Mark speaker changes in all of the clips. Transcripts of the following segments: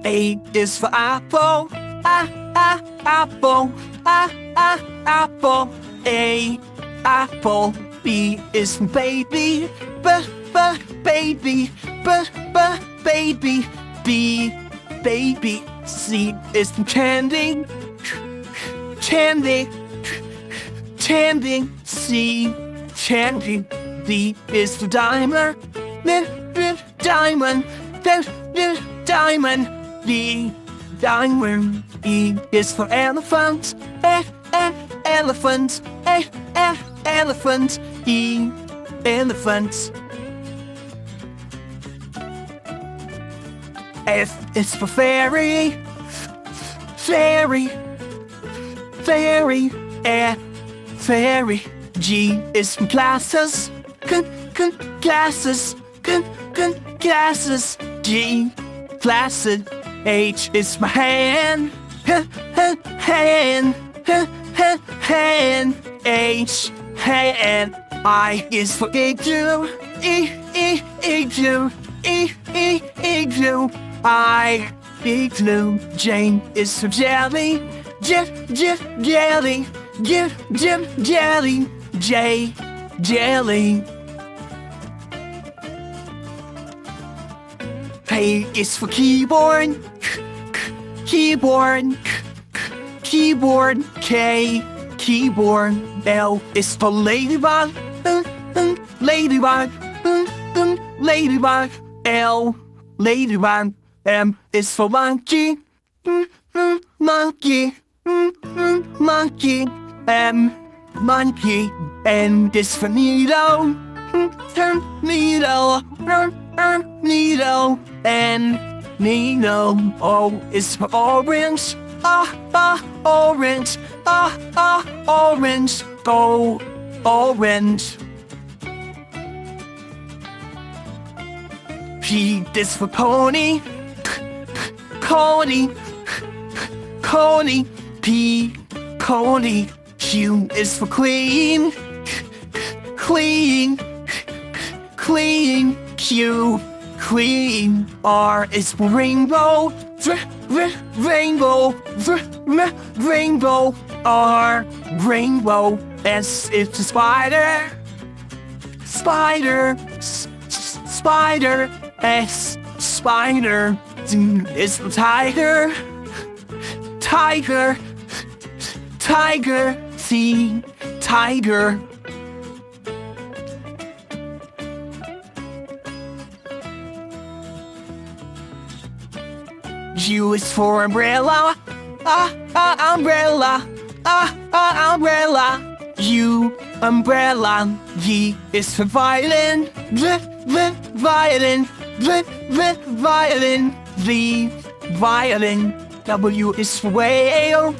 Speaker 1: A is for apple. Apple. Apple. A, apple. B is for baby. Baby. Baby. B, baby. C is for candy. Candy. C, candy. D is for diamond. Diamond. Diamond. D, diamond. E is for elephant. Elephant. Elephant. E, elephant. F is for fairy. Fairy. Fairy. F, fairy. G is for glasses. Glasses. Glasses. G, glasses. H is for hand. Hand. Hand. H, hand. I is for igloo. Igloo. Igloo. I, igloo. J is for jelly. Jelly. Jelly. J, jelly. K is for keyboard. Keyboard. Keyboard. K, keyboard. L is for ladybug. Ladybug. Ladybug. L, ladybug. M is for monkey. Monkey. Monkey. M, monkey. N is for needle. Needle. Needle. N, needle. O is for orange. Orange. Orange. O, orange. P is for pony. Pony. Pony. P, pony. Q is for queen. Queen. Queen. Q, queen. R is for rainbow. Rainbow. Rainbow. R, rainbow. S is for spider. Spider. Spider. S, spider. T is for tiger. Tiger. Tiger. T, tiger. U is for umbrella. Umbrella. Umbrella. U, umbrella. V is for violin. Violin. Violin. V, violin. W is for whale.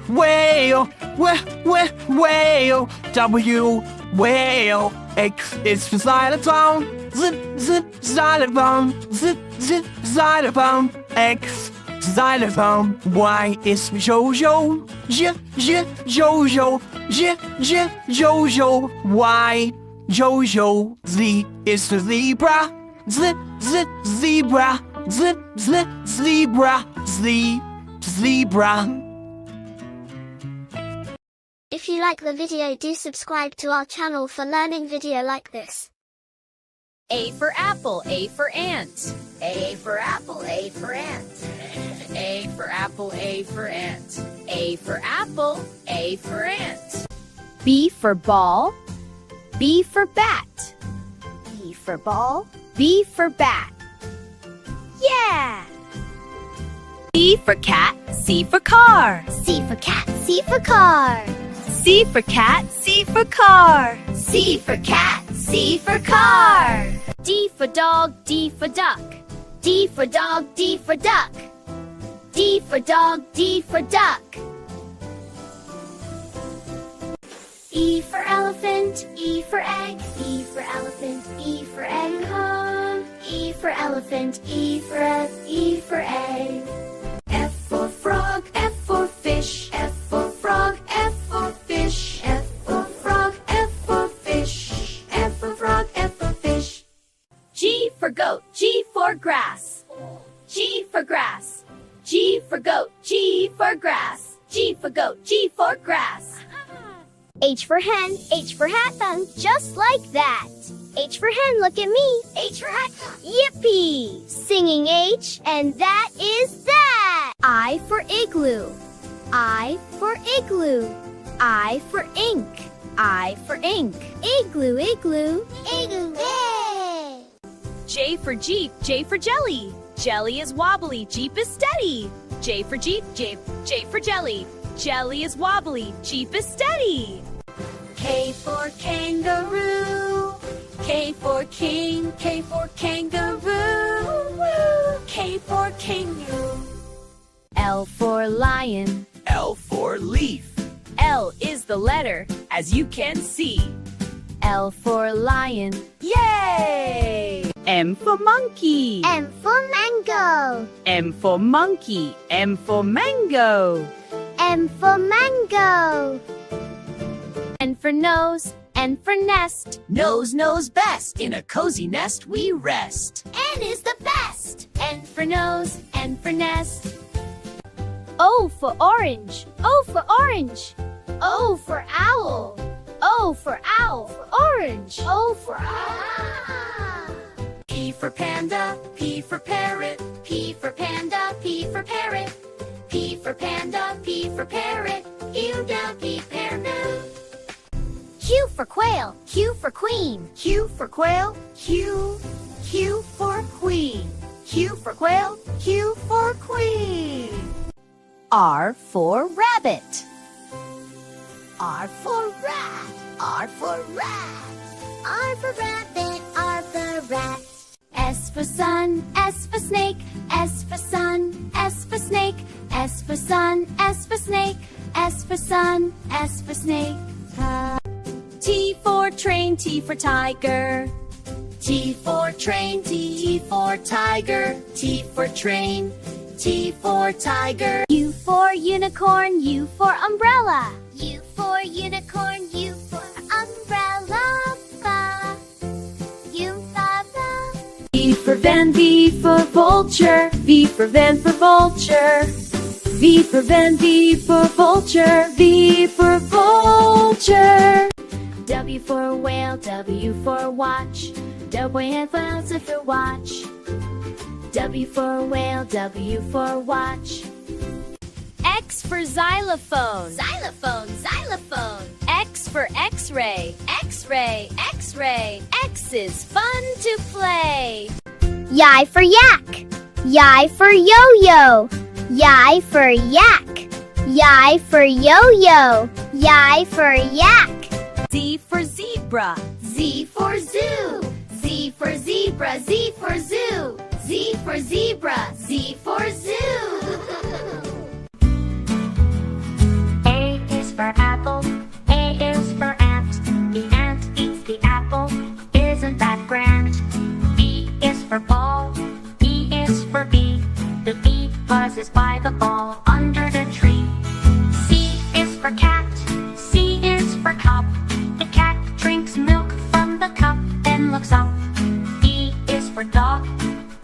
Speaker 1: Whale. Whale. W, whale. X is for xylophone. Xylophone. Xylophone. X, xylophone. Y is for Jojo. Jojo. Jojo. Y, Jojo. Z is for zebra. Zebra. Zebra. Z, zebra.
Speaker 2: If you like the video, do subscribe to our channel for learning video like this.
Speaker 3: A for apple, A for ant.
Speaker 4: A for apple, A for ant.
Speaker 3: A for apple, A for ant. A for apple, A for ant. B for ball, B for bat.
Speaker 4: B for ball.
Speaker 3: B for bat. Yeah! C for cat, C for car.
Speaker 4: C for cat, C for car.
Speaker 3: C for cat, C for car.
Speaker 4: C for cat, C for car.
Speaker 3: D for dog, D for duck.
Speaker 4: D for dog, D for duck. D for dog, D for duck. E for elephant, E for egg. E for elephant, E for egg. E for elephant, E for egg. E for egg. F for frog, F for fish. F for frog, F for fish. F for frog, F for fish. F for frog, F for fish.
Speaker 3: G for goat, G for grass.
Speaker 4: G for grass.
Speaker 3: for goat, G for grass. G for goat, G for grass.
Speaker 2: H for hen, H for hat, just like that. H for hen, look at me.
Speaker 3: H for hat.
Speaker 2: Yippee! Singing H, and that is that. I for igloo. I for igloo. I for ink. I for ink. Igloo, igloo. Igloo. Yay!
Speaker 3: J for Jeep, J for jelly. Jelly is wobbly, Jeep is steady. J for Jeep, J for jelly. Jelly is wobbly, Jeep is steady. K for kangaroo. K for king, K for kangaroo. K for kangaroo. L for lion.
Speaker 1: L for leaf.
Speaker 3: L is the letter, as you can see. L for lion. Yay! M for monkey.
Speaker 2: M for mango.
Speaker 3: M for monkey. M for mango.
Speaker 2: M for mango.
Speaker 3: N for nose. N for nest.
Speaker 1: Nose knows best. In a cozy nest we rest.
Speaker 2: N is the best.
Speaker 3: N for nose. N for nest. O for orange. O for orange. O for owl. O for owl. For orange. O for owl.
Speaker 1: P for panda. P for parrot.
Speaker 4: P for panda, P for parrot. P for panda, P for parrot. Ew down, P parrot.
Speaker 2: Q for quail. Q for queen.
Speaker 1: Q for quail. Q. Q for queen. Q for quail. Q for queen.
Speaker 3: R for rabbit.
Speaker 2: R for rat. R for rat. R for rabbit. R for rat.
Speaker 3: S for sun. S for snake. S for sun. S for snake. S for sun. S for snake. S for sun. S for snake. T for train. T for tiger.
Speaker 1: T for train. T for tiger. T for train. T for tiger.
Speaker 2: U for unicorn. U for umbrella. U for unicorn. U for umbrella. Ba. U fa ba.
Speaker 3: V for van. V for vulture. V for van for vulture. V for van. V for vulture. V for vulture. W for whale. W for watch. W for watch. W for whale. W for watch. X for xylophone.
Speaker 2: Xylophone. Xylophone.
Speaker 3: X for x-ray. X-ray. X-ray. X is fun to play.
Speaker 2: Y for yak. Y for yo-yo. Y for yak. Y for yo-yo. Y for yak.
Speaker 3: Z for zebra.
Speaker 4: Z for zoo. Z for zebra. Z for zoo. Z for zebra. Z for zoo.
Speaker 5: A is for apple. A is for ant. The ant eats the apple. Isn't that grand? B is for ball. B is for bee. The bee buzzes by the ball under the tree. C is for cat. C is for cup. The cat drinks milk from the cup, then looks up. D is for dog.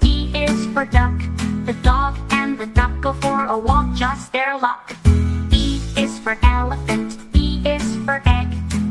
Speaker 5: E is for duck. The dog and the duck go for a walk, just their luck. E is for elephant. E is for egg.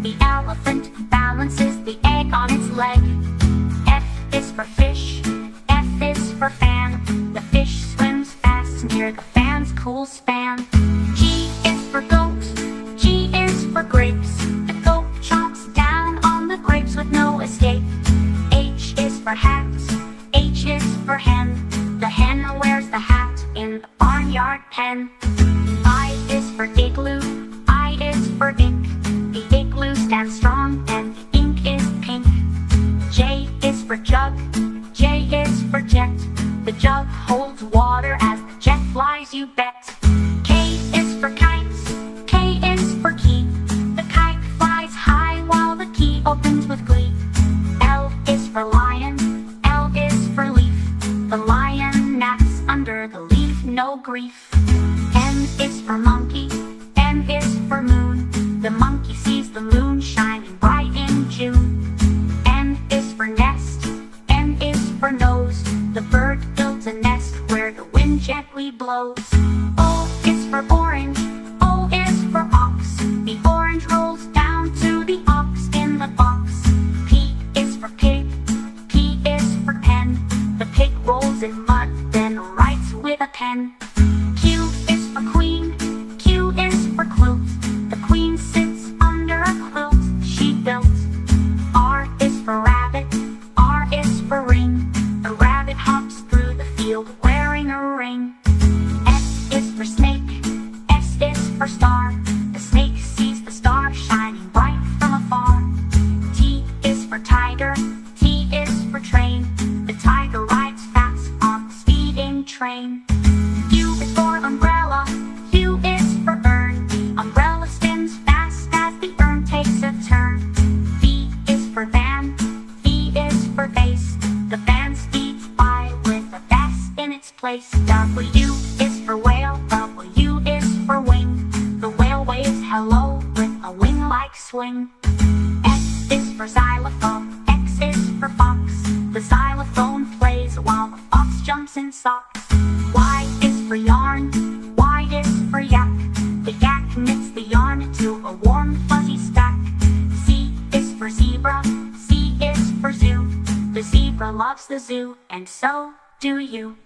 Speaker 5: The elephant balances the egg on its leg. F is for fish. F is for fan. The fish swims fast near the fan's cool span. G is for goat. G is for grapes. The goat chomps down on the grapes with no escape. H is for hat. H is for hen. The hen wears the hat in the barnyard pen. I is for igloo. I is for ink. The igloo stands strong and the ink is pink. J is for jug. J is for jet. The jug holds water as the jet flies, you bet. K is for kites. K is for key. The kite flies high while the key opens with glee. L is for lion. L is for leaf. The lion naps under the leaf, no grief. M is for monkey. M is for moon. The monkey sees the moon shining bright swing. X is for xylophone, X is for fox. The xylophone plays while the fox jumps in socks. Y is for yarn, Y is for yak. The yak knits the yarn to a warm fuzzy stack. Z is for zebra, Z is for zoo. The zebra loves the zoo, and so do you.